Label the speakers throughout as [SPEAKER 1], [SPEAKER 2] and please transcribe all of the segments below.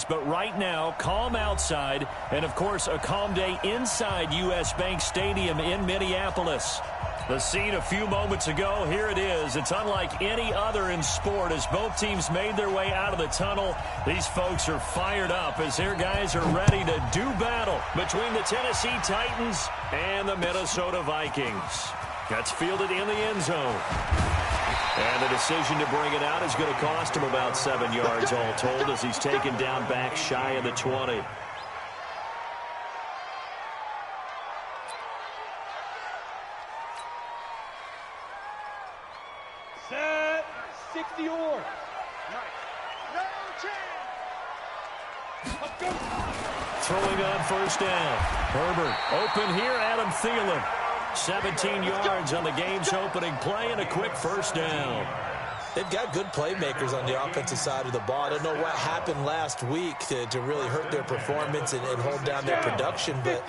[SPEAKER 1] but right now, calm outside, and of course, a calm day inside U.S. Bank Stadium in Minneapolis. The scene a few moments ago, here it is. It's unlike any other in sport as both teams made their way out of the tunnel. These folks are fired up as their guys are ready to do battle between the Tennessee Titans and the Minnesota Vikings. That's fielded in the end zone. And the decision to bring it out is going to cost him about 7 yards all told as he's taken down back shy of the 20.
[SPEAKER 2] Set 60 or. No chance.
[SPEAKER 1] Throwing on first down. Herbert open here. Adam Thielen. 17 yards on the game's opening play and a quick first down.
[SPEAKER 3] They've got good playmakers on the offensive side of the ball. I don't know what happened last week to really hurt their performance and hold down their production, but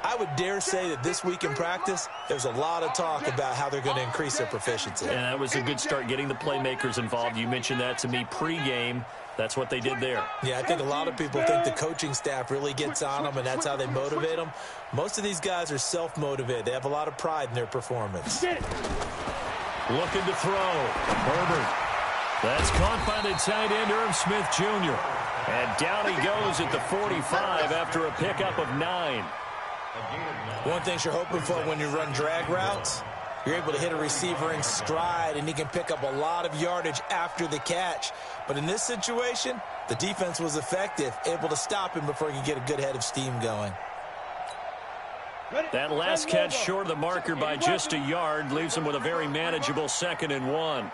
[SPEAKER 3] I would dare say that this week in practice, there's a lot of talk about how they're going to increase their proficiency.
[SPEAKER 1] And that was a good start getting the playmakers involved. You mentioned that to me pregame. That's what they did there.
[SPEAKER 3] Yeah, I think a lot of people think the coaching staff really gets on them, and that's how they motivate them. Most of these guys are self-motivated. They have a lot of pride in their performance.
[SPEAKER 1] Looking to throw. Herbert. That's caught by the tight end, Irv Smith Jr. And down he goes at the 45 after a pickup of 9.
[SPEAKER 3] One thing you're hoping for when you run drag routes, you're able to hit a receiver in stride, and he can pick up a lot of yardage after the catch. But in this situation, the defense was effective, able to stop him before he could get a good head of steam going.
[SPEAKER 1] That last catch short of the marker by just a yard leaves him with a very manageable 2nd and 1.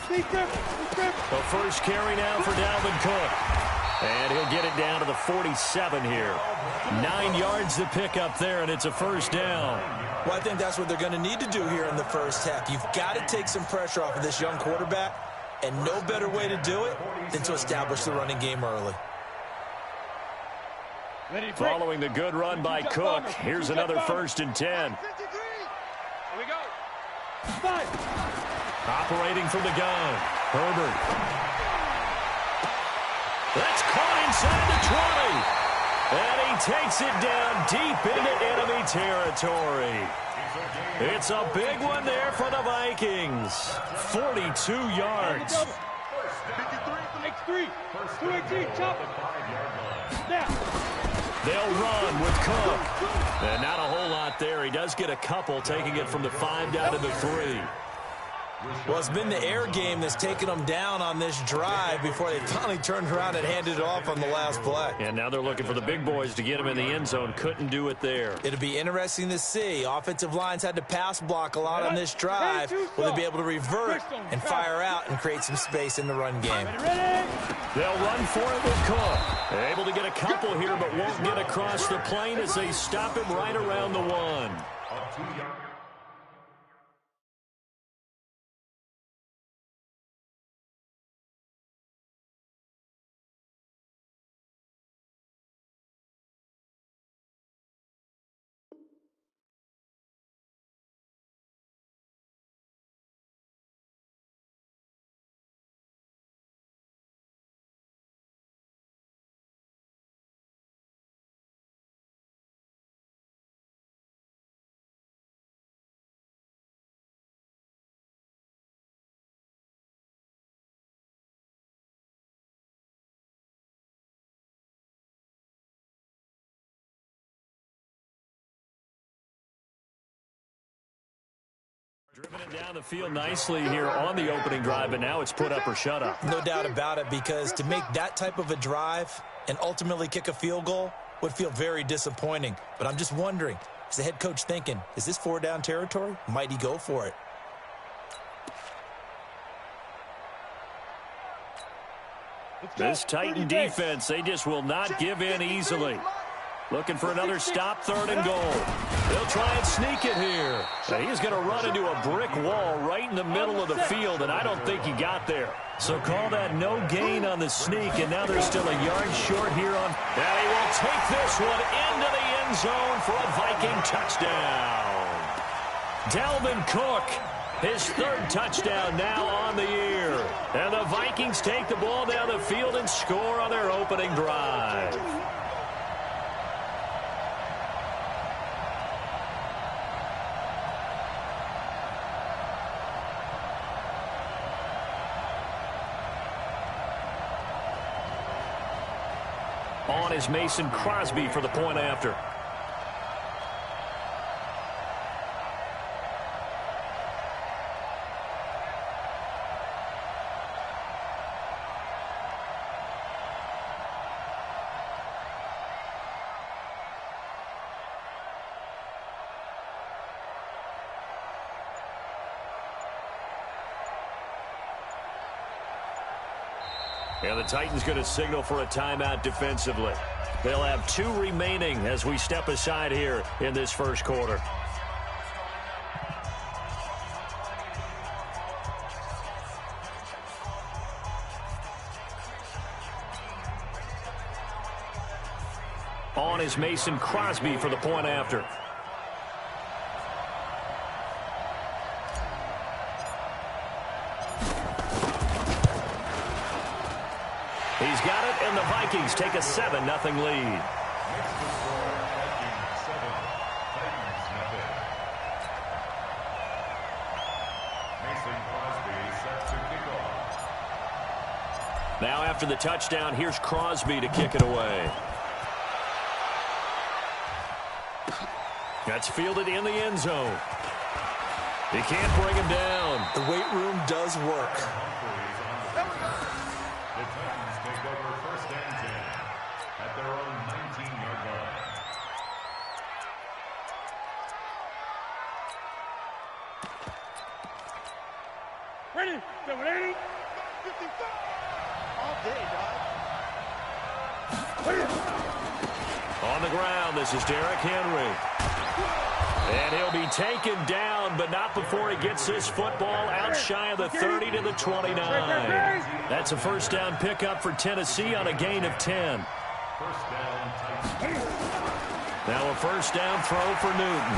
[SPEAKER 1] The first carry now for Dalvin Cook. And he'll get it down to the 47 here. 9 yards to pick up there, and it's a first down.
[SPEAKER 3] Well, I think that's what they're going to need to do here in the first half. You've got to take some pressure off of this young quarterback, and no better way to do it than to establish the running game early.
[SPEAKER 1] Following the good run by Cook, here's another 1st and 10.
[SPEAKER 2] Here we go.
[SPEAKER 1] Operating from the gun, Herbert. That's caught inside the 20. And he takes it down deep into enemy territory. It's a big one there for the Vikings. 42 yards.
[SPEAKER 2] X3. 218. Chop it. Now.
[SPEAKER 1] They'll run with Cook. And not a whole lot there. He does get a couple, taking it from the 5 down to the 3.
[SPEAKER 3] Well, it's been the air game that's taken them down on this drive before they finally turned around and handed it off on the last play.
[SPEAKER 1] And now they're looking for the big boys to get him in the end zone. Couldn't do it there.
[SPEAKER 3] It'll be interesting to see. Offensive lines had to pass block a lot on this drive. Will they be able to revert and fire out and create some space in the run game?
[SPEAKER 1] They'll run for it with Cook. They're able to get a couple here, but won't get across the plane as they stop him right around the 1. Driven it down the field nicely here on the opening drive, and now it's put up or shut up.
[SPEAKER 3] No doubt about it, because to make that type of a drive and ultimately kick a field goal would feel very disappointing. But I'm just wondering, is the head coach thinking, is this 4-down territory? Might he go for it?
[SPEAKER 1] This Titan defense, they just will not give in easily. Looking for another stop, 3rd and goal. They'll try and sneak it here. Now, he's going to run into a brick wall right in the middle of the field, and I don't think he got there. So call that no gain on the sneak, and now they're still a yard short here on. And he will take this one into the end zone for a Viking touchdown. Dalvin Cook His third touchdown now on the year. And the Vikings take the ball down the field and score on their opening drive. On is Mason Crosby for the point after. And the Titans going to signal for a timeout defensively. They'll have 2 remaining as we step aside here in this first quarter. On is Mason Crosby for the point after. He's got it, and the Vikings take a 7-0 lead. Now after the touchdown, here's Crosby to kick it away. That's fielded in the end zone. He can't bring him down.
[SPEAKER 3] The weight room does work.
[SPEAKER 2] Ready, get ready. 55. All day, dog.
[SPEAKER 1] On the ground, this is Derrick Henry. And he'll be taken down, but not before he gets this football out shy of the 30 to the 29. That's a first down pickup for Tennessee on a gain of 10. Now a first down throw for Newton.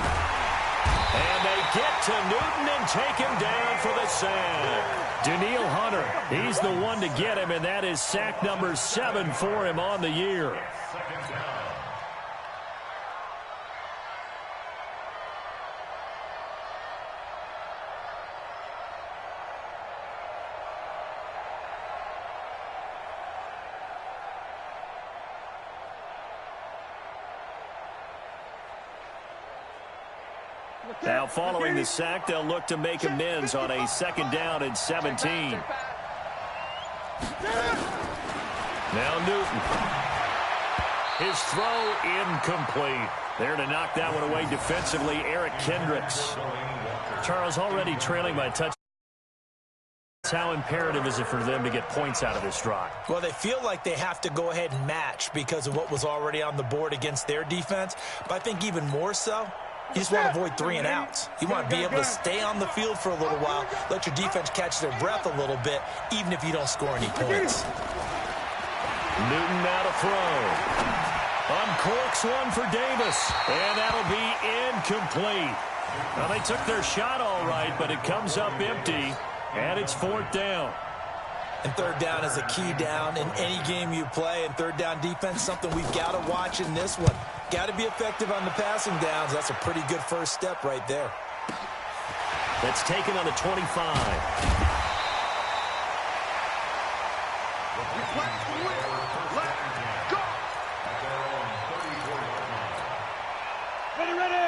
[SPEAKER 1] And they get to Newton and take him down for the sack. Danielle Hunter, he's the one to get him, and that is sack number 7 for him on the year. Now following the sack, they'll look to make amends on a second down and 17. Now Newton. His throw incomplete. There to knock that one away defensively, Eric Kendricks. Charles already trailing by a touchdown. How imperative is it for them to get points out of this drive?
[SPEAKER 3] Well, they feel like they have to go ahead and match because of what was already on the board against their defense. But I think even more so, you just want to avoid 3 and outs. You want to be able to stay on the field for a little while, let your defense catch their breath a little bit, even if you don't score any points.
[SPEAKER 1] Newton now to throw. Uncorks one for Davis, and that'll be incomplete. Well, they took their shot all right, but it comes up empty, and it's 4th down.
[SPEAKER 3] And 3rd down is a key down in any game you play, and 3rd down defense, something we've got to watch in this one. Got to be effective on the passing downs. That's a pretty good first step right there.
[SPEAKER 1] That's taken on the 25.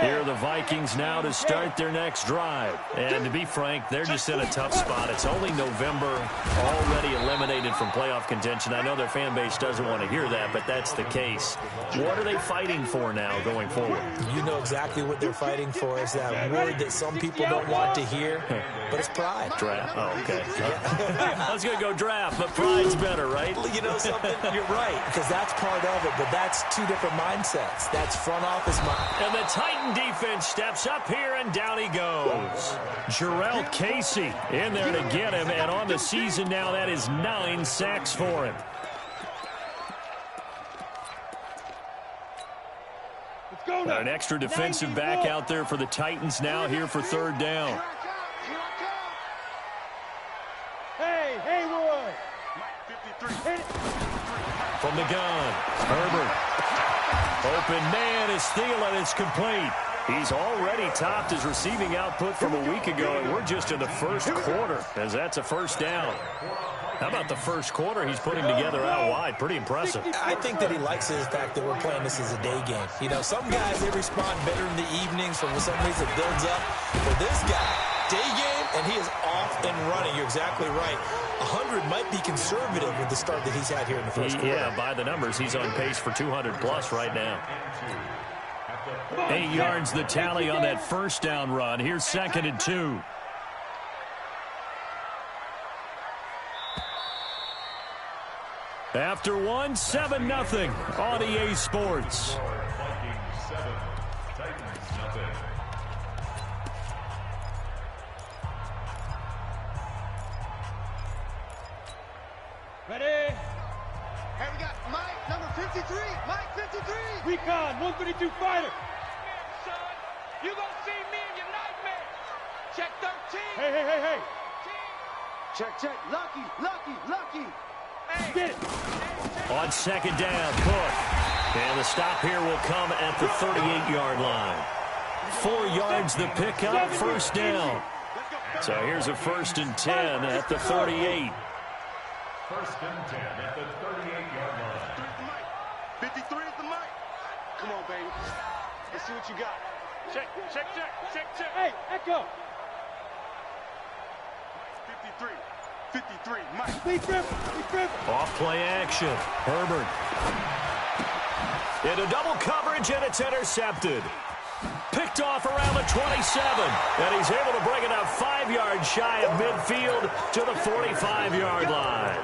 [SPEAKER 1] Here are the Vikings now to start their next drive. And to be frank, they're just in a tough spot. It's only November, already eliminated from playoff contention. I know their fan base doesn't want to hear that, but that's the case. What are they fighting for now going forward?
[SPEAKER 3] You know exactly what they're fighting for. Is that word that some people don't want to hear, but it's pride.
[SPEAKER 1] Draft. Oh, okay. I was going to go draft, but pride's better, right?
[SPEAKER 3] You know something? You're right, because that's part of it, but that's 2 different mindsets. That's front office mind.
[SPEAKER 1] And the Titan defense steps up here, and down he goes. Jarrell Casey in there to get him, and on the season now, that is 9 sacks for him. An extra defensive back out there for the Titans now here for 3rd down. the gun. Herbert. Open man is Thielen. It's complete. He's already topped his receiving output from a week ago, and we're just in the first quarter, as that's a first down. How about the first quarter he's putting together out wide? Pretty impressive.
[SPEAKER 3] I think that he likes the fact that we're playing this as a day game. You know, some guys, they respond better in the evenings. For some reason, it builds up. For this guy, day game, and he is off and running. You're exactly right. 100 might be conservative with the start that he's had here in the first quarter.
[SPEAKER 1] Yeah, by the numbers, he's on pace for 200-plus right now. 8 yards the tally on that first down run. Here's 2nd and 2. After 1, 7-0 on EA Sports.
[SPEAKER 2] Ready?
[SPEAKER 4] Hey, we got Mike, number 53. Mike, 53.
[SPEAKER 2] Recon, 132 fighter.
[SPEAKER 4] Son, you gonna see me in your nightmare. Check 13.
[SPEAKER 2] Hey.
[SPEAKER 4] Check. Lucky. Hey.
[SPEAKER 2] Get it.
[SPEAKER 1] On 2nd down, Cook. And the stop here will come at the 38-yard line. 4 yards the pickup, first down. So here's a 1st and 10 at the 38.
[SPEAKER 5] 1st and 10 at the 38-yard line.
[SPEAKER 4] 53 is the mic. Come on, baby. Let's see what you got. Check.
[SPEAKER 2] Hey, Echo.
[SPEAKER 4] 53, Mike.
[SPEAKER 2] Lee Griffin.
[SPEAKER 1] Off play action. Herbert. Into double coverage, and it's intercepted. Picked off around the 27. And he's able to bring it up 5 yards shy of midfield to the 45-yard line.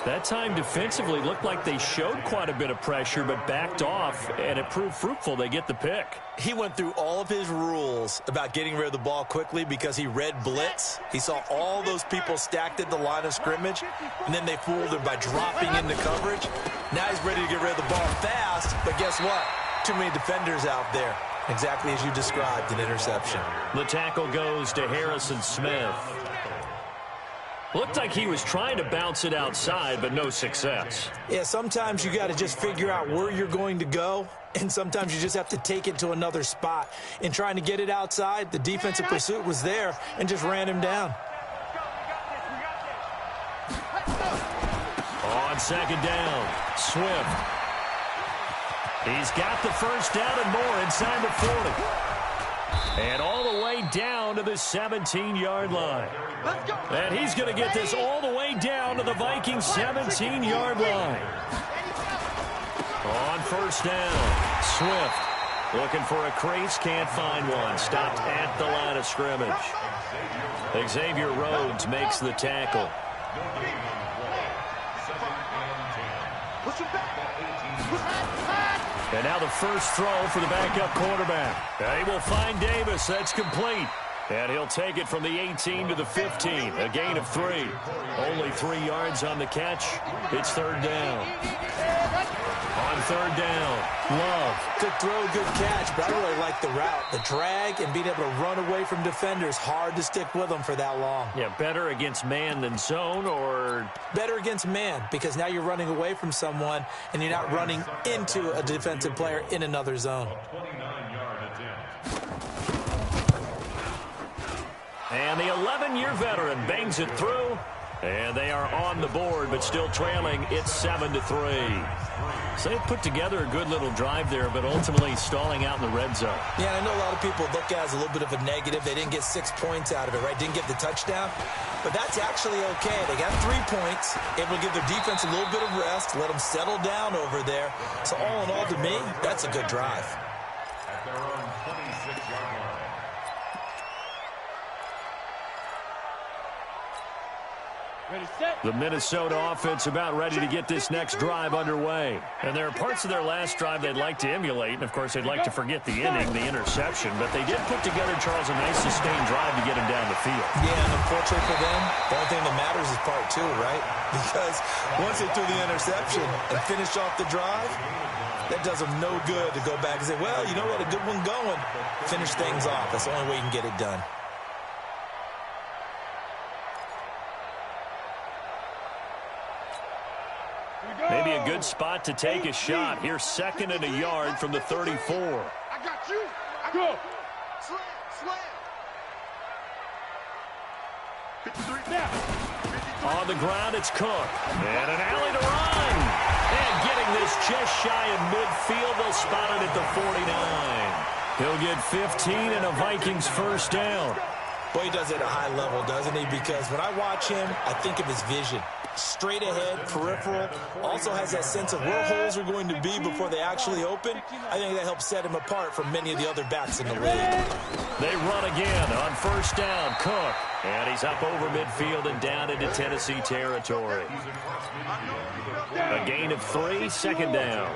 [SPEAKER 1] That time defensively looked like they showed quite a bit of pressure but backed off, and it proved fruitful. They get the pick.
[SPEAKER 3] He went through all of his rules about getting rid of the ball quickly because he read blitz. He saw all those people stacked at the line of scrimmage, and then they fooled him by dropping into coverage. Now he's ready to get rid of the ball fast, but guess what? Too many defenders out there. Exactly as you described, an interception.
[SPEAKER 1] The tackle goes to Harrison Smith. Looked like he was trying to bounce it outside, but no success.
[SPEAKER 3] Yeah, sometimes you got to just figure out where you're going to go, and sometimes you just have to take it to another spot. In trying to get it outside, the defensive pursuit was there and just ran him down.
[SPEAKER 1] On 2nd down, Swift. He's got the first down and more inside the 40. And all the way down to the 17-yard line. And he's going to get this all the way down to the Vikings' 17-yard line. On 1st down, Swift looking for a crease, can't find one. Stopped at the line of scrimmage. Xavier Rhodes makes the tackle. And now the first throw for the backup quarterback. They will find Davis. That's complete. And he'll take it from the 18 to the 15. A gain of 3. Only 3 yards on the catch. It's 3rd down. On 3rd down, Love.
[SPEAKER 3] Good throw, good catch, but I really like the route. The drag and being able to run away from defenders. Hard to stick with them for that long.
[SPEAKER 1] Yeah, better against man than zone, or?
[SPEAKER 3] Better against man, because now you're running away from someone and you're not running into a defensive player in another zone.
[SPEAKER 5] 29-yard attempt.
[SPEAKER 1] And the 11-year veteran bangs it through. And they are on the board, but still trailing. It's 7-3. So they put together a good little drive there, but ultimately stalling out in the red zone.
[SPEAKER 3] Yeah, I know a lot of people look at it as a little bit of a negative. They didn't get 6 points out of it, right? Didn't get the touchdown. But that's actually okay. They got 3 points, able to give their defense a little bit of rest, let them settle down over there. So all in all, to me, that's a good drive.
[SPEAKER 5] At their own 26-yard line.
[SPEAKER 2] Ready, set.
[SPEAKER 1] The Minnesota offense about ready to get this next drive underway. And there are parts of their last drive they'd like to emulate. And, of course, they'd like to forget the inning, the interception. But they did put together, Charles, a nice sustained drive to get him down the field.
[SPEAKER 3] Yeah, and unfortunately for them, the only thing that matters is part 2, right? Because once they threw the interception and finished off the drive, that does them no good to go back and say, well, you know what, a good one going. Finish things off. That's the only way you can get it done.
[SPEAKER 1] Maybe a good spot to take a shot. Here's 2nd and a yard from the 34.
[SPEAKER 4] I got you.
[SPEAKER 2] Go.
[SPEAKER 4] Slam. 53.
[SPEAKER 2] Now.
[SPEAKER 1] On the ground, it's Cook. And an alley to run. And getting this just shy of midfield. They'll spot it at the 49. He'll get 15 and a Vikings first down.
[SPEAKER 3] Boy, he does it at a high level, doesn't he? Because when I watch him, I think of his vision. Straight ahead, peripheral, also has that sense of where holes are going to be before they actually open. I think that helps set him apart from many of the other backs in the league.
[SPEAKER 1] They run again on first down. Cook. And he's up over midfield and down into Tennessee territory. A gain of 3, 2nd down.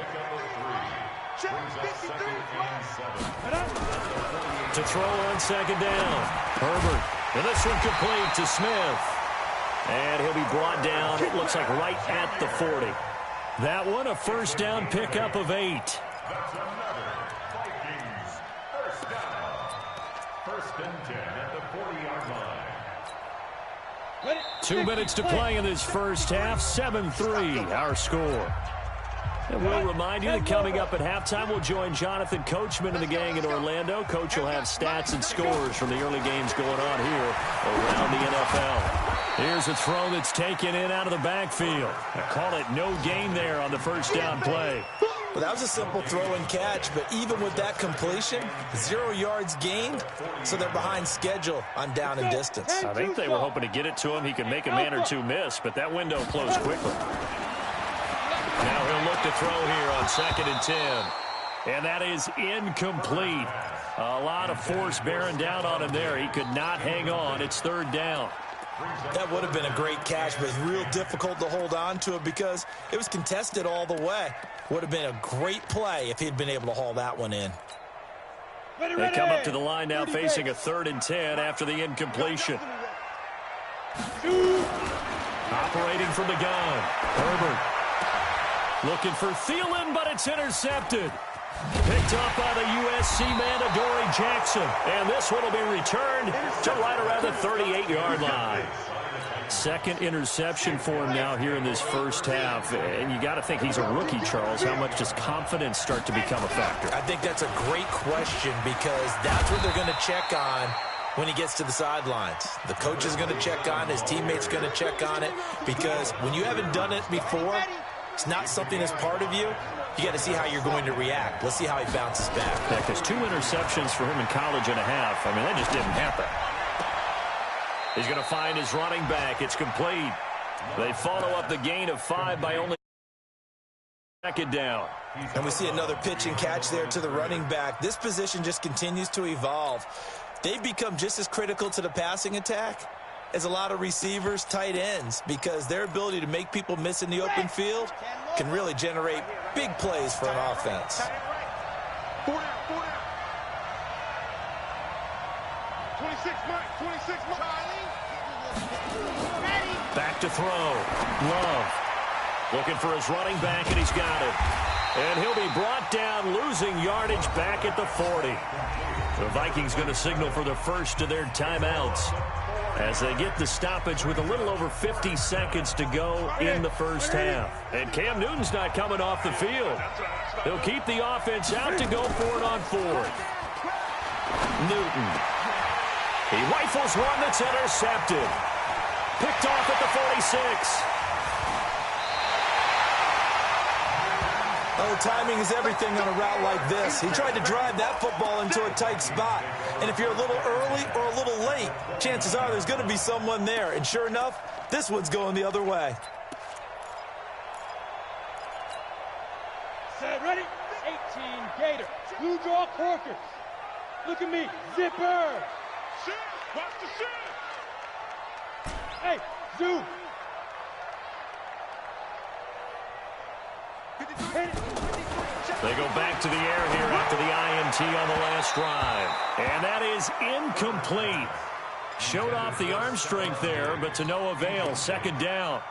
[SPEAKER 1] To throw on 2nd down. Herbert. And this one complete to Smith. And he'll be brought down, it looks like right at the 40. That one, a first down pickup of 8.
[SPEAKER 5] That's another Vikings first down. 1st and 10 at the 40-yard line.
[SPEAKER 1] 2 minutes to play in this first half. 7-3, our score. And we'll remind you that coming up at halftime, we'll join Jonathan Coachman and the gang in Orlando. Coach will have stats and scores from the early games going on here around the NFL. Here's a throw that's taken in out of the backfield. I call it no gain there on the first down play.
[SPEAKER 3] Well, that was a simple throw and catch, but even with that completion, 0 yards gained, so they're behind schedule on down and distance.
[SPEAKER 1] I think they were hoping to get it to him. He could make a man or two miss, but that window closed quickly. Now he'll look to throw here on 2nd and 10. And that is incomplete. A lot of force bearing down on him there. He could not hang on. It's 3rd down.
[SPEAKER 3] That would have been a great catch, but it's real difficult to hold on to it because it was contested all the way. Would have been a great play if he'd been able to haul that one in.
[SPEAKER 1] They come up to the line now facing a 3rd and 10 after the incompletion. Operating from the gun. Herbert. Looking for Thielen, but it's intercepted. Picked up by the USC man, Adoree Jackson. And this one will be returned to right around the 38-yard line. 2nd interception for him now here in this first half. And you got to think he's a rookie, Charles. How much does confidence start to become a factor?
[SPEAKER 3] I think that's a great question because that's what they're going to check on when he gets to the sidelines. The coach is going to check on, his teammates going to check on it, because when you haven't done it before, it's not something that's part of you. You got to see how you're going to react. Let's see how he bounces back.
[SPEAKER 1] Yeah, because 2 interceptions for him in college and a half. I mean, that just didn't happen. He's going to find his running back. It's complete. They follow up the gain of 5 by only 2nd down.
[SPEAKER 3] And we see another pitch and catch there to the running back. This position just continues to evolve. They've become just as critical to the passing attack as a lot of receivers, tight ends, because their ability to make people miss in the open field can really generate big plays for an offense.
[SPEAKER 4] 26, Mike. 26, Mike.
[SPEAKER 1] Back to throw. Love. Looking for his running back, and he's got it. And he'll be brought down, losing yardage back at the 40. The Vikings going to signal for the first of their timeouts as they get the stoppage with a little over 50 seconds to go in the first half. And Cam Newton's not coming off the field. He'll keep the offense out to go for it on 4th. Newton. He rifles one that's intercepted. Picked off at the 46.
[SPEAKER 3] Oh, timing is everything on a route like this. He tried to drive that football into a tight spot. And if you're a little early or a little late, chances are there's going to be someone there. And sure enough, this one's going the other way.
[SPEAKER 2] Set, ready? 18, Gator. Blue draw, Corkers. Look at me, zipper.
[SPEAKER 4] Shit. Watch the shit.
[SPEAKER 2] Hey, zoom.
[SPEAKER 1] They go back to the air here after the INT on the last drive. And that is incomplete. Showed off the arm strength there, but to no avail. 2nd down.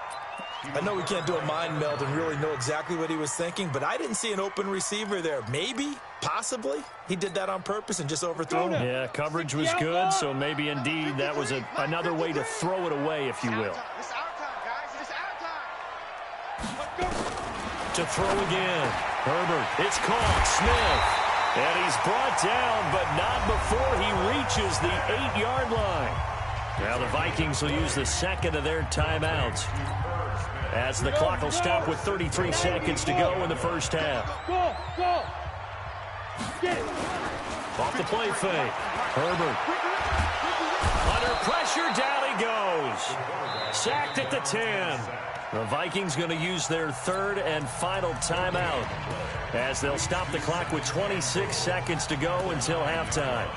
[SPEAKER 3] I know we can't do a mind meld and really know exactly what he was thinking, but I didn't see an open receiver there. Maybe, possibly, he did that on purpose and just overthrew him.
[SPEAKER 1] Yeah, coverage was good, so maybe indeed that was another way to throw it away, if you will.
[SPEAKER 4] It's our time, guys. It's our time. Let's go.
[SPEAKER 1] to throw again. Herbert, it's caught. Smith. And he's brought down, but not before he reaches the 8-yard line. Now the Vikings will use the second of their timeouts, as the clock will stop with 33 seconds to go in the first half.
[SPEAKER 2] Go! Get it!
[SPEAKER 1] Off the play fake. Herbert. Under pressure, down he goes. Sacked at the 10. The Vikings going to use their third and final timeout, as they'll stop the clock with 26 seconds to go until halftime.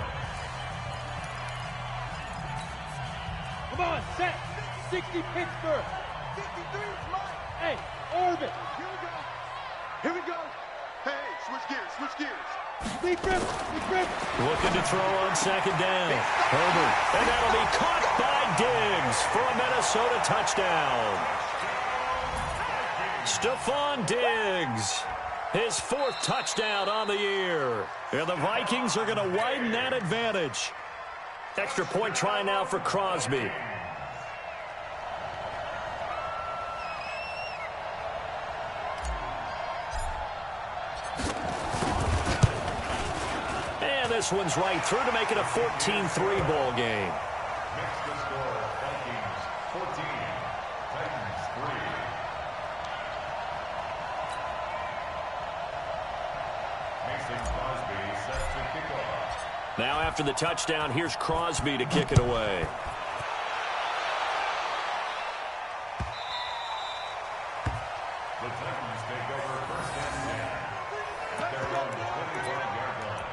[SPEAKER 2] Come on, set. 60 Pittsburgh.
[SPEAKER 4] 53 is mine.
[SPEAKER 2] Hey, Orbit.
[SPEAKER 4] Here we go. Hey, switch gears.
[SPEAKER 2] Deep rip.
[SPEAKER 1] Looking to throw on second down. Herbert. And that'll be caught by Diggs for a Minnesota touchdown. Stephon Diggs, his 4th touchdown on the year. And the Vikings are going to widen that advantage. Extra point try now for Crosby. And this one's right through to make it a 14-3 ball game.
[SPEAKER 5] Next to score, Vikings 14, Titans 3. Mason Crosby set to kick off.
[SPEAKER 1] Now after the touchdown, here's Crosby to kick it away.
[SPEAKER 5] The Titans take over first and 10 at their own 25-yard line.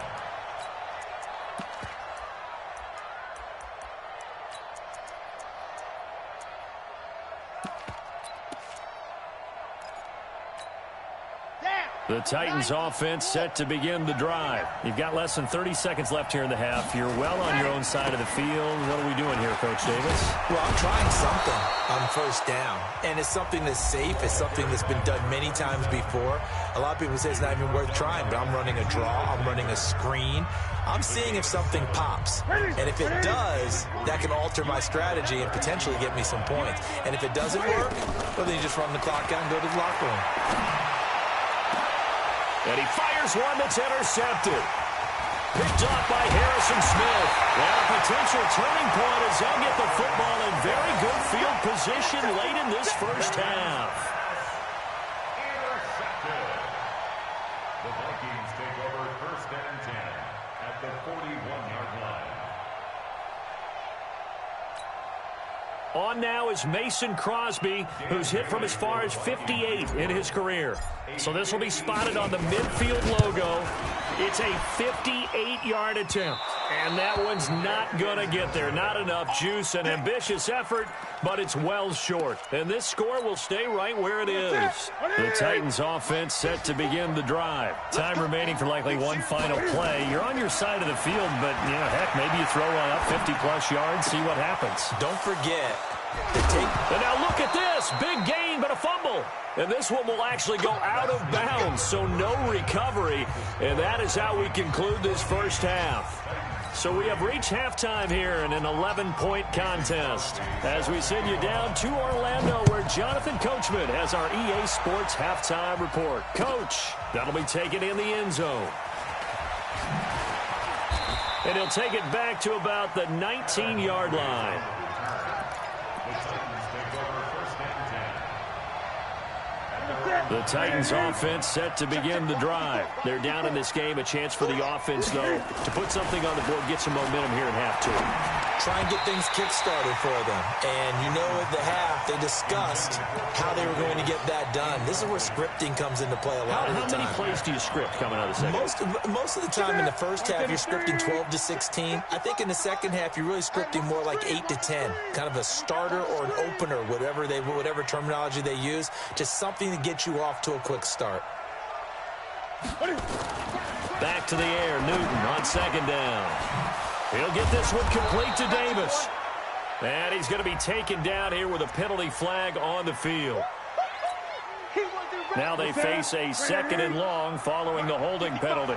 [SPEAKER 1] The Titans offense set to begin the drive. You've got less than 30 seconds left here in the half. You're well on your own side of the field. What are we doing here, Coach Davis?
[SPEAKER 3] Well, I'm trying something on first down, and it's something that's safe. It's something that's been done many times before. A lot of people say it's not even worth trying, but I'm running a draw. I'm running a screen. I'm seeing if something pops, and if it does, that can alter my strategy and potentially get me some points. And if it doesn't work, well, then you just run the clock out and go to the locker room.
[SPEAKER 1] And he fires one that's intercepted. Picked off by Harrison Smith. And a potential turning point as they'll get the football in very good field position late in this first half.
[SPEAKER 5] Intercepted. The Vikings take over first and 10 at the 41-yard line.
[SPEAKER 1] On now is Mason Crosby, who's hit from as far as 58 in his career. So this will be spotted on the midfield logo. It's a 58-yard attempt, and that one's not going to get there. Not enough juice, an ambitious effort, but it's well short. And this score will stay right where it is. The Titans offense set to begin the drive. Time remaining for likely one final play. You're on your side of the field, but, you know, heck, maybe you throw one up 50-plus yards, see what happens.
[SPEAKER 3] Don't forget.
[SPEAKER 1] And now look at this. Big gain, but a fumble. And this one will actually go out of bounds, so no recovery. And that is how we conclude this first half. So we have reached halftime here in an 11-point contest, as we send you down to Orlando, where Jonathan Coachman has our EA Sports halftime report. Coach, that'll be taken in the end zone. And he'll take it back to about the 19-yard line. The Titans offense set to begin the drive. They're down in this game. A chance for the offense, though, to put something on the board, get some momentum here in half two.
[SPEAKER 3] Try and get things kick-started for them. And you know at the half, they discussed how they were going to get that done. This is where scripting comes into play a lot of the time.
[SPEAKER 1] How many plays do you script coming out of the second?
[SPEAKER 3] Most of the time in the first half, you're scripting 12 to 16. I think in the second half, you're really scripting more like 8 to 10. Kind of a starter or an opener, whatever terminology they use. Just something to get you off to a quick start.
[SPEAKER 1] Back to the air, Newton on second down. He'll get this one complete to Davis. And he's going to be taken down here with a penalty flag on the field. Now they face a second and long following the holding penalty.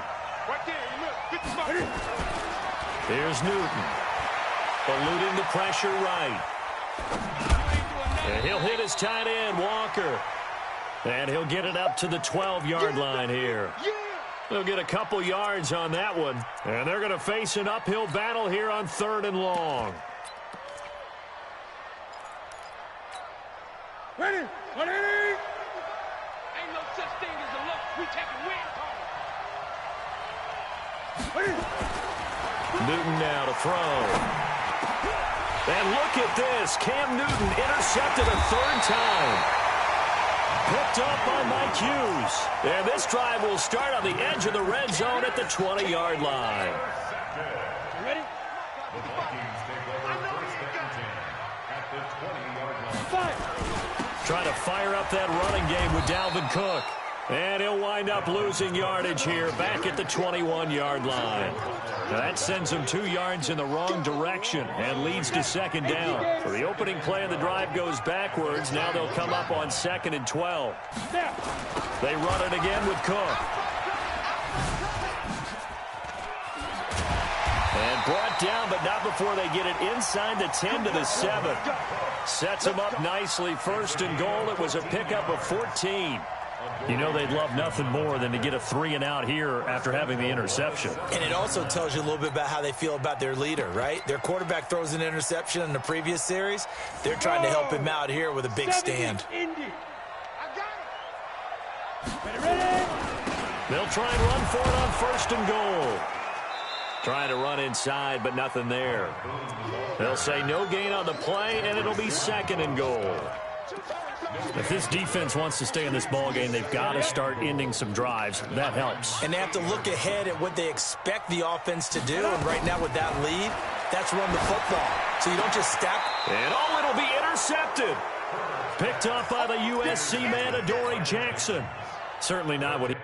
[SPEAKER 1] Here's Newton. Eluding the pressure right. And he'll hit his tight end, Walker. And he'll get it up to the 12-yard line here. They'll get a couple yards on that one. And they're going to face an uphill battle here on 3rd and long.
[SPEAKER 2] Ready? Ready? Ain't no such thing as a look. We taking wins home. Ready?
[SPEAKER 1] Newton now to throw. And look at this. Cam Newton intercepted a 3rd time. Picked up by Mike Hughes. And this drive will start on the edge of the red zone at the 20-yard line.
[SPEAKER 2] You ready?
[SPEAKER 5] The Vikings take over 1st and 10 at the 20-yard line.
[SPEAKER 2] Fire!
[SPEAKER 1] Trying to fire up that running game with Dalvin Cook. And he'll wind up losing yardage here back at the 21-yard line. Now that sends him 2 yards in the wrong direction and leads to 2nd down. So the opening play of the drive goes backwards. Now they'll come up on 2nd and 12. They run it again with Cook. And brought down, but not before they get it inside the 10 to the 7. Sets them up nicely. 1st and goal. It was a pickup of 14. You know they'd love nothing more than to get a 3-and-out here after having the interception.
[SPEAKER 3] And it also tells you a little bit about how they feel about their leader, right? Their quarterback throws an interception in the previous series. They're trying to help him out here with a big stand.
[SPEAKER 1] They'll try and run for it on 1st and goal. Trying to run inside, but nothing there. They'll say no gain on the play, and it'll be 2nd and goal. If this defense wants to stay in this ballgame, they've got to start ending some drives. That helps.
[SPEAKER 3] And they have to look ahead at what they expect the offense to do. And right now with that lead, that's run the football. So you don't just stop.
[SPEAKER 1] And it'll be intercepted. Picked up by the USC man, Adoree Jackson. Certainly not what he...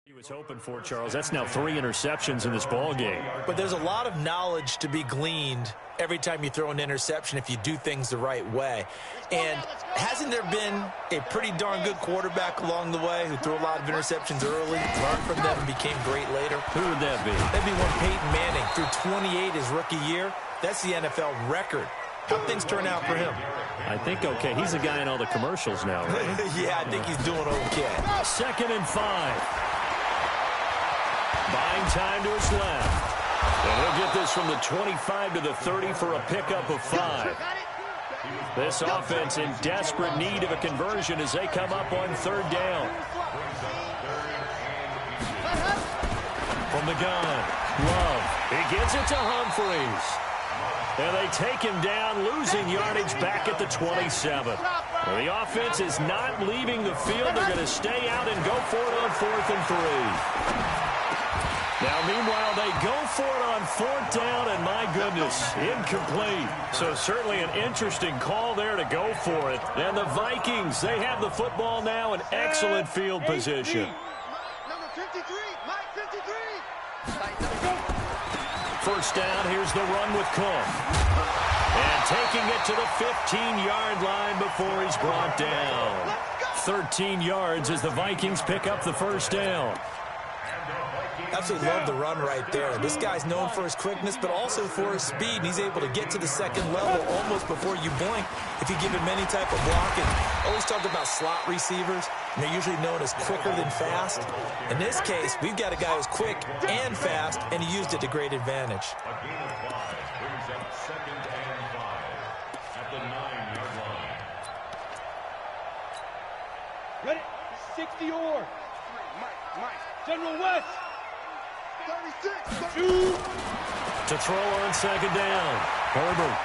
[SPEAKER 1] He was hoping for, Charles. That's now 3 interceptions in this ball game.
[SPEAKER 3] But there's a lot of knowledge to be gleaned every time you throw an interception if you do things the right way. And hasn't there been a pretty darn good quarterback along the way who threw a lot of interceptions early, learned from them, and became great later?
[SPEAKER 1] Who would that be?
[SPEAKER 3] That'd be one Peyton Manning. Threw 28 his rookie year. That's the NFL record. How'd things turn out for him?
[SPEAKER 1] I think okay. He's the guy in all the commercials now, right?
[SPEAKER 3] Yeah, I think he's doing okay.
[SPEAKER 1] 2nd and 5. Buying time to his left. And he'll get this from the 25 to the 30 for a pickup of 5. This offense in desperate need of a conversion as they come up on 3rd down. From the gun, Love. He gets it to Humphreys. And they take him down, losing yardage back at the 27. Well, the offense is not leaving the field. They're going to stay out and go for it on 4th and 3. Now, meanwhile, they go for it on 4th down, and my goodness, incomplete. So certainly an interesting call there to go for it. And the Vikings, they have the football now in excellent field position.
[SPEAKER 4] Number 53, Mike 53.
[SPEAKER 1] 1st down, here's the run with Cook. And taking it to the 15-yard line before he's brought down. 13 yards as the Vikings pick up the 1st down.
[SPEAKER 3] Absolutely love the run right there. This guy's known for his quickness, but also for his speed. And he's able to get to the 2nd level almost before you blink if you give him any type of blocking. Always talk about slot receivers, and they're usually known as quicker than fast. In this case, we've got a guy who's quick and fast, and he used it to great advantage.
[SPEAKER 5] A gain of 5 brings up 2nd and 5 at the 9-yard line.
[SPEAKER 2] Ready? 60 or.
[SPEAKER 4] Mike.
[SPEAKER 2] General West.
[SPEAKER 4] 36.
[SPEAKER 2] 2.
[SPEAKER 1] To throw on 2nd down. Herbert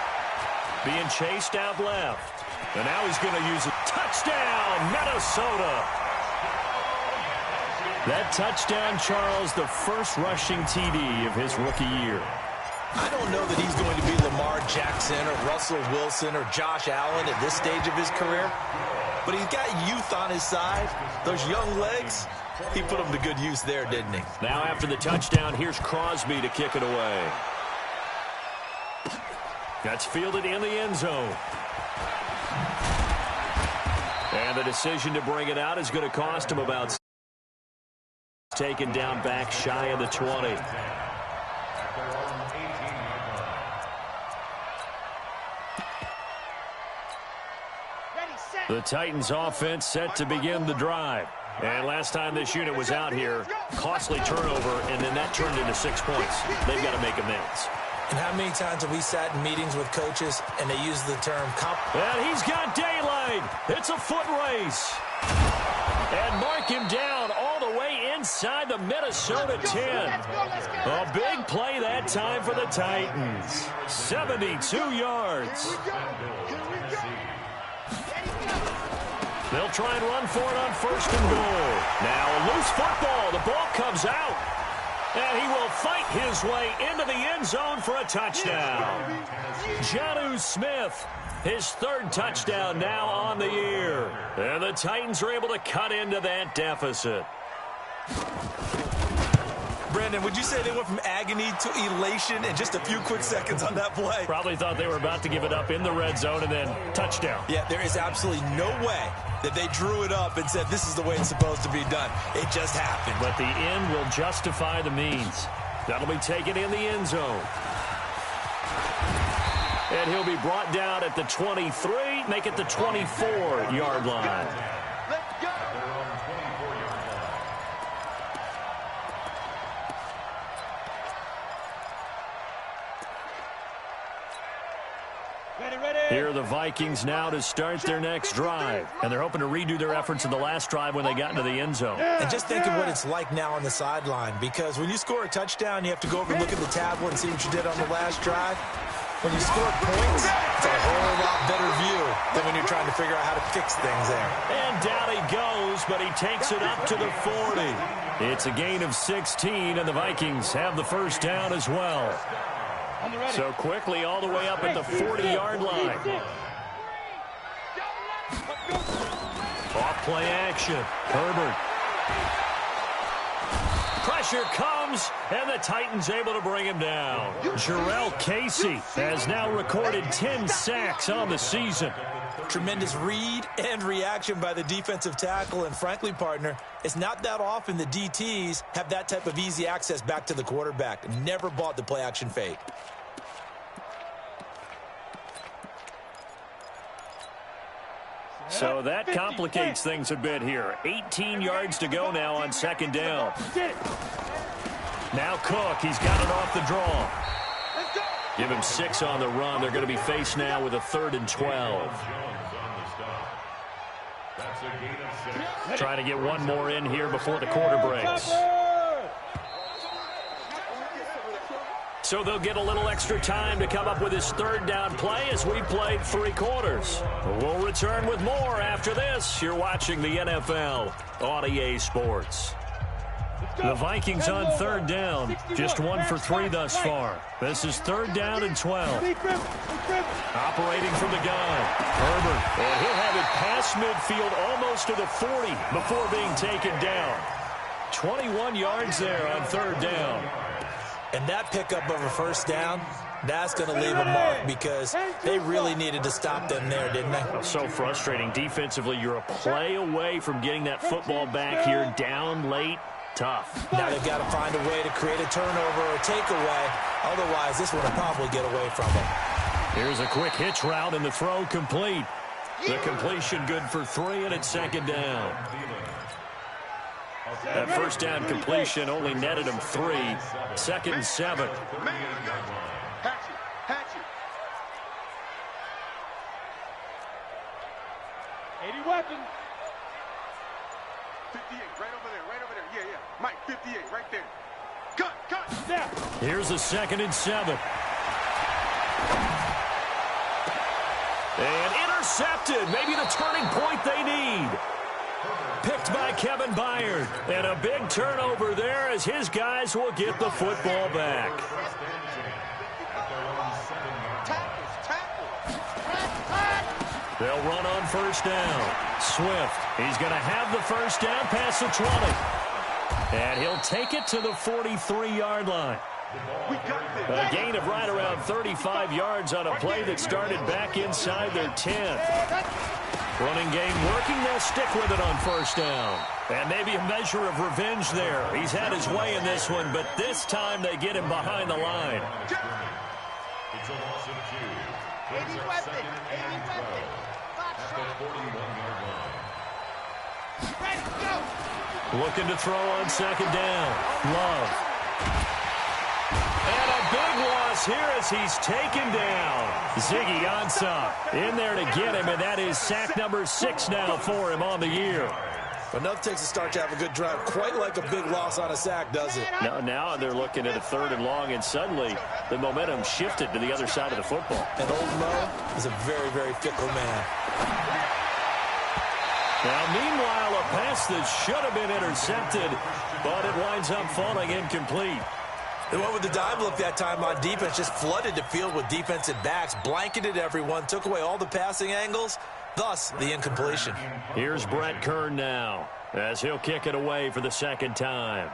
[SPEAKER 1] being chased out left. And now he's going to use a touchdown, Minnesota. That touchdown, Charles, the first rushing TD of his rookie year.
[SPEAKER 3] I don't know that he's going to be Lamar Jackson or Russell Wilson or Josh Allen at this stage of his career. But he's got youth on his side. Those young legs, he put them to good use there, didn't he?
[SPEAKER 1] Now after the touchdown, here's Crosby to kick it away. That's fielded in the end zone. And And the decision to bring it out is going to cost him about taken down back shy of the 20. The Titans offense set to begin the drive. And last time this unit was out here, costly turnover, and then that turned into 6 points. They've got to make amends.
[SPEAKER 3] And how many times have we sat in meetings with coaches and they use the term
[SPEAKER 1] And he's got daylight. It's a foot race. And mark him down all the way inside the Minnesota 10. A big play that time for the Titans. 72 yards. They'll try and run for it on 1st and goal. Now a loose football. The ball comes out. And he will fight his way into the end zone for a touchdown. Jonnu Smith, his 3rd touchdown now on the year. And the Titans are able to cut into that deficit.
[SPEAKER 3] Brandon, would you say they went from agony to elation in just a few quick seconds on that play?
[SPEAKER 1] Probably thought they were about to give it up in the red zone and then touchdown.
[SPEAKER 3] Yeah, there is absolutely no way that they drew it up and said this is the way it's supposed to be done. It just happened.
[SPEAKER 1] But the end will justify the means. That'll be taken in the end zone. And he'll be brought down at the 23, make it the 24-yard line.
[SPEAKER 4] Let's go.
[SPEAKER 1] Here are the Vikings now to start their next drive. And they're hoping to redo their efforts in the last drive when they got into the end zone.
[SPEAKER 3] And just think of what it's like now on the sideline, because when you score a touchdown, you have to go over and look at the tablet and see what you did on the last drive. When you score points, it's a whole lot better view than when you're trying to figure out how to fix things there.
[SPEAKER 1] And down he goes, but he takes it up to the 40. It's a gain of 16, and the Vikings have the first down as well. So quickly all the way up at the 40-yard line. Off play action. Herbert. Pressure comes, and the Titans able to bring him down. Jarrell Casey has now recorded 10 sacks on the season.
[SPEAKER 3] Tremendous read and reaction by the defensive tackle. And frankly, partner, it's not that often the DTs have that type of easy access back to the quarterback. Never bought the play action fake.
[SPEAKER 1] So that complicates things a bit here. 18 yards to go now on 2nd down. Now Cook, he's got it off the draw. Give him 6 on the run. They're going to be faced now with a 3rd and 12. Trying to get one more in here before the quarter breaks. So they'll get a little extra time to come up with his 3rd down play as we played 3 quarters. We'll return with more after this. You're watching the NFL on EA Sports. The Vikings on 3rd down. Just 1 for 3 thus far. This is 3rd down and 12. Operating from the gun. Herbert. And he'll have it past midfield almost to the 40 before being taken down. 21 yards there on 3rd down.
[SPEAKER 3] And that pickup of a 1st down, that's going to leave a mark because they really needed to stop them there, didn't they?
[SPEAKER 1] So frustrating. Defensively, you're a play away from getting that football back here down late. Tough.
[SPEAKER 3] Now they've got to find a way to create a turnover or a takeaway. Otherwise, this one will probably get away from them.
[SPEAKER 1] Here's a quick hitch route and the throw complete. The completion good for 3, and it's 2nd down. That 1st down completion only netted him 3. 2nd and 7.
[SPEAKER 4] Hatchet.
[SPEAKER 2] 80 weapons.
[SPEAKER 4] 58, right over there. Yeah. Mike, 58, right there. Cut.
[SPEAKER 2] Now.
[SPEAKER 1] Here's a 2nd and 7. And intercepted. Maybe the turning point they need. Picked by Kevin Byard. And a big turnover there as his guys will get the football back. They'll run on 1st down. Swift, he's going to have the 1st down past the 20. And he'll take it to the 43-yard line. A gain of right around 35 yards on a play that started back inside their 10. Running game working. They'll stick with it on first down. And maybe a measure of revenge there. He's had his way in this one, but this time they get him behind the line.
[SPEAKER 5] It's a loss of 2.
[SPEAKER 4] 80 weapon. 80 weapon.
[SPEAKER 5] At the 41-yard line.
[SPEAKER 4] Ready, go.
[SPEAKER 1] Looking to throw on second down. Love. And a big loss here as he's taken down. Ziggy Ansah in there to get him, and that is sack number 6 now for him on the year.
[SPEAKER 3] Enough takes a start to have a good drive. Quite like a big loss on a sack, does it?
[SPEAKER 1] Now they're looking at a 3rd and long, and suddenly the momentum shifted to the other side of the football.
[SPEAKER 3] And old Mo is a very, very fickle man.
[SPEAKER 1] Now, meanwhile, a pass that should have been intercepted, but it winds up falling incomplete.
[SPEAKER 3] They went with the dime look that time on defense, just flooded the field with defensive backs, blanketed everyone, took away all the passing angles, thus the incompletion.
[SPEAKER 1] Here's Brett Kern now, as he'll kick it away for the 2nd time.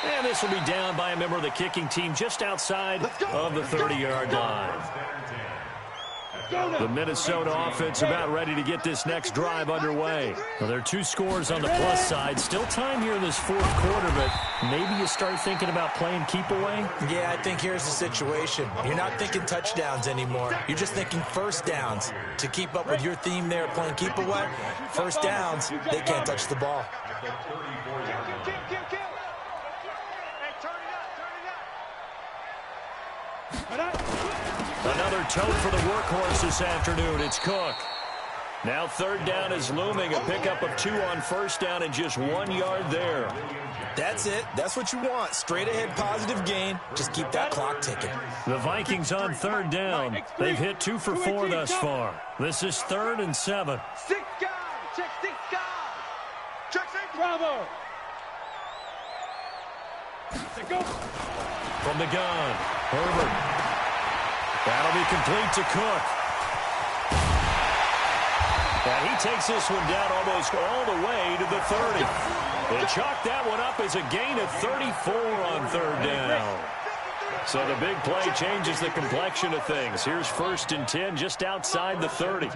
[SPEAKER 1] And this will be down by a member of the kicking team just outside of the 30-yard line. The Minnesota offense about ready to get this next drive underway. Well, there are 2 scores on the plus side. Still time here in this 4th quarter, but maybe you start thinking about playing keep away?
[SPEAKER 3] Yeah, I think here's the situation. You're not thinking touchdowns anymore. You're just thinking first downs. To keep up with your theme there, playing keep away, first downs, they can't touch the ball.
[SPEAKER 1] Another tote for the workhorse this afternoon. It's Cook. Now 3rd down is looming. A pickup of 2 on first down and just 1 yard there.
[SPEAKER 3] That's it. That's what you want. Straight ahead positive gain. Just keep that clock ticking.
[SPEAKER 1] The Vikings on 3rd down. They've hit 2 for 4 thus far. This is 3rd and 7.
[SPEAKER 4] 6 guys. Check 6 guys. Check 6. Bravo. Go.
[SPEAKER 1] From the gun, Herbert. That'll be complete to Cook. And he takes this one down almost all the way to the 30. They chalk that one up as a gain of 34 on 3rd down. So the big play changes the complexion of things. Here's 1st and 10 just outside the 30.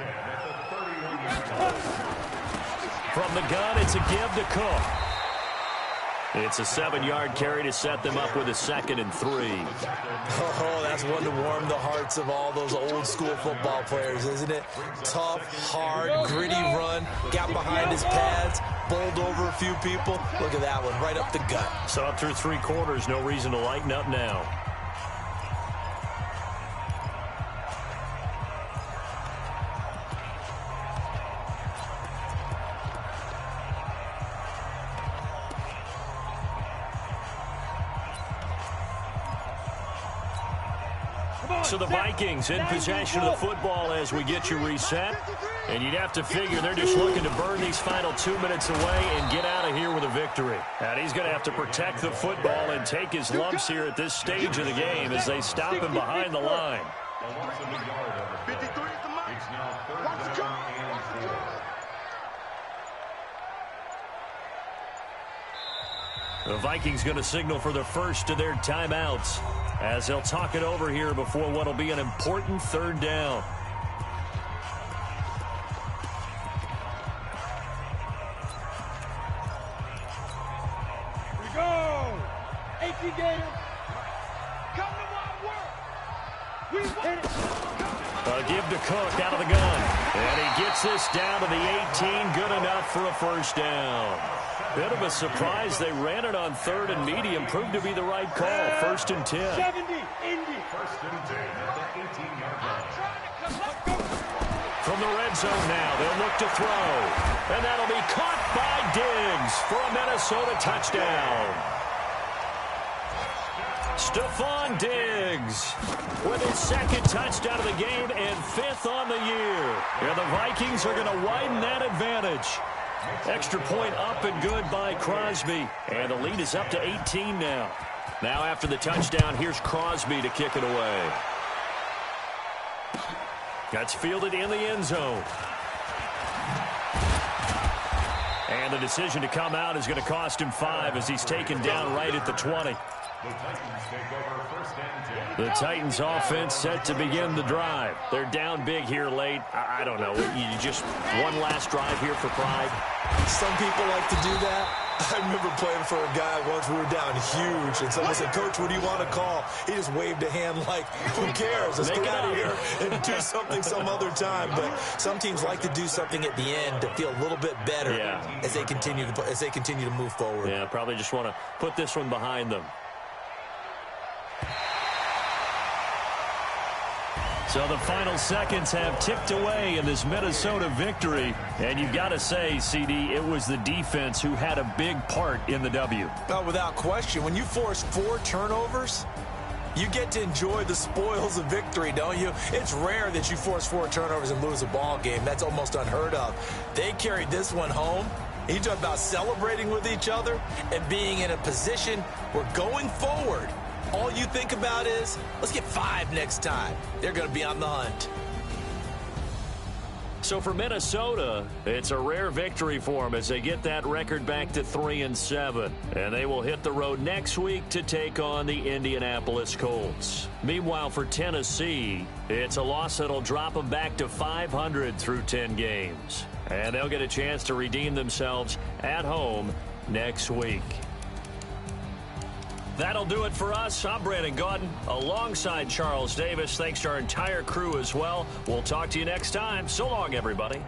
[SPEAKER 1] From the gun, it's a give to Cook. It's a 7-yard carry to set them up with a 2nd and 3.
[SPEAKER 3] Oh, that's one to warm the hearts of all those old school football players, isn't it? Tough, hard, gritty run, got behind his pads, bowled over a few people. Look at that one, right up the gut.
[SPEAKER 1] So up through 3 quarters, no reason to lighten up now. So the Vikings in possession of the football as we get you reset. And you'd have to figure they're just looking to burn these final 2 minutes away and get out of here with a victory. And he's going to have to protect the football and take his lumps here at this stage of the game as they stop him behind the line.
[SPEAKER 4] 53 is the mark. Watch the draw. Watch the draw.
[SPEAKER 1] The Vikings going to signal for the first of their timeouts as they'll talk it over here before what will be an important 3rd down.
[SPEAKER 2] Here we go. 18 Gator.
[SPEAKER 4] Come to my work. We
[SPEAKER 2] Hit it.
[SPEAKER 1] A give to Cook out of the gun. And he gets this down to the 18. Good enough for a first down. Bit of a surprise. They ran it on 3rd and medium. Proved to be the right call. 1st and 10.
[SPEAKER 2] 70, Indy.
[SPEAKER 5] 1st and 10 at the 18-yard line.
[SPEAKER 1] From the red zone now, they'll look to throw. And that'll be caught by Diggs for a Minnesota touchdown. Stephon Diggs with his 2nd touchdown of the game and 5th on the year. And the Vikings are going to widen that advantage. Extra point up and good by Crosby. And the lead is up to 18 now. Now after the touchdown, here's Crosby to kick it away. That's fielded in the end zone. And the decision to come out is going to cost him 5 as he's taken down right at the 20.
[SPEAKER 5] The Titans take over first and 10.
[SPEAKER 1] The Titans offense set to begin the drive. They're down big here late. I don't know. You just one last drive here for pride.
[SPEAKER 3] Some people like to do that. I remember playing for a guy once. We were down huge, and someone said, "Coach, what do you want to call?" He just waved a hand like, who cares? Let's get out of here and do something some other time. But some teams like to do something at the end to feel a little bit better as they continue to move forward.
[SPEAKER 1] Yeah, probably just want to put this one behind them. So the final seconds have ticked away in this Minnesota victory. And you've got to say, CD, it was the defense who had a big part in the W.
[SPEAKER 3] Oh, without question. When you force 4 turnovers, you get to enjoy the spoils of victory, don't you? It's rare that you force 4 turnovers and lose a ball game. That's almost unheard of. They carried this one home. You talk about celebrating with each other and being in a position where going forward, all you think about is, let's get 5 next time. They're going to be on the hunt.
[SPEAKER 1] So for Minnesota, it's a rare victory for them as they get that record back to 3-7. And they will hit the road next week to take on the Indianapolis Colts. Meanwhile, for Tennessee, it's a loss that'll drop them back to 500 through 10 games. And they'll get a chance to redeem themselves at home next week. That'll do it for us. I'm Brandon Gaudin alongside Charles Davis. Thanks to our entire crew as well. We'll talk to you next time. So long, everybody.